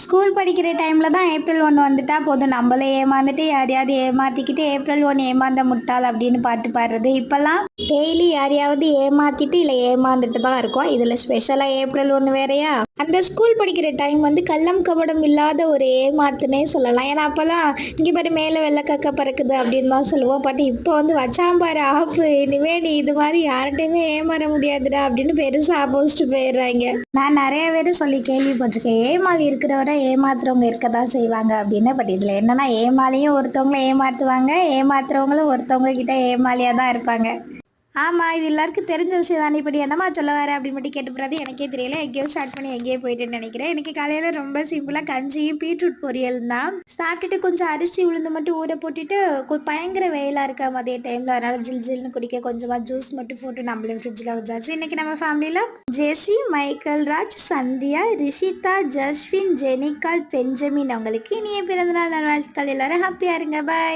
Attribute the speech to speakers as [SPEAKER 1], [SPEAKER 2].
[SPEAKER 1] School படிக்கிற டைமில் தான் ஏப்ரல் 1 வந்துட்டா போதும் நம்மளே ஏமாந்துட்டு யாரையாவது ஏமாற்றிக்கிட்டு ஏப்ரல் 1 ஏமாந்த முட்டாள் அப்படின்னு பாட்டு பாடுறது. இப்போல்லாம் டெய்லி யாரையாவது ஏமாற்றிட்டு இல்லை ஏமாந்துட்டு தான் இருக்கோம். இதில் ஸ்பெஷலாக ஏப்ரல் 1 வேறையா. அந்த ஸ்கூல் படிக்கிற டைம் வந்து கள்ளம் கபடம் இல்லாத ஒரு ஏமாத்துனே சொல்லலாம். ஏன்னா அப்போல்லாம் இங்கே பாரு மேலே வெள்ளைக்காக்கா பறக்குது அப்படின்னு தான் சொல்லுவோம். பட் இப்போ வந்து வச்சாம்பாரு ஆப்பு, இனிமே நீ இது மாதிரி யார்கிட்டையுமே ஏமாற முடியாதுடா அப்படின்னு பெருசாக ஆப்போசிட் போயிடுறாங்க. நான் நிறைய பேர் சொல்லி கேள்விப்பட்டிருக்கேன், ஏமாளி இருக்கிறவரை ஏமாத்துறவங்க இருக்க தான் செய்வாங்க அப்படின்னு. பட் இதில் என்னன்னா ஏமாளியும் ஒருத்தவங்கள ஏமாற்றுவாங்க, ஏமாத்துறவங்களும் ஒருத்தவங்க கிட்ட ஏமாளியாக தான் இருப்பாங்க. ஆமாம், இது எல்லாருக்கும் தெரிஞ்ச விஷயம் தானே. இப்படி என்னம்மா சொல்ல வர அப்படின்னு மட்டும் கேட்டுப்படுறது எனக்கே தெரியல. எங்கேயோ ஸ்டார்ட் பண்ணி எங்கேயோ போயிட்டேன்னு நினைக்கிறேன். எனக்கு காலையில் ரொம்ப சிம்பிளாக கஞ்சியும் பீட்ரூட் பொரியல் தான் சாப்பிட்டுட்டு கொஞ்சம் அரிசி உளுந்து மட்டும் ஊற போட்டுட்டு பயங்கர வெயிலாக இருக்கா மதிய டைமில். அதனால் ஜில் ஜில்னு குடிக்க கொஞ்சமாக ஜூஸ் மட்டும் போட்டு நம்மளே ஃப்ரிட்ஜில் வச்சாச்சு. இன்றைக்கி நம்ம ஃபேமிலியில் ஜெசி, மைக்கேல் ராஜ், சந்தியா, ரிஷிதா, ஜஸ்வின், ஜெனிகா, பெஞ்சமின் அவங்களுக்கு இனிய பிறந்தநாள் நல்வாழ்த்துக்கள். எல்லாரும் ஹாப்பியாக இருங்க. பாய்.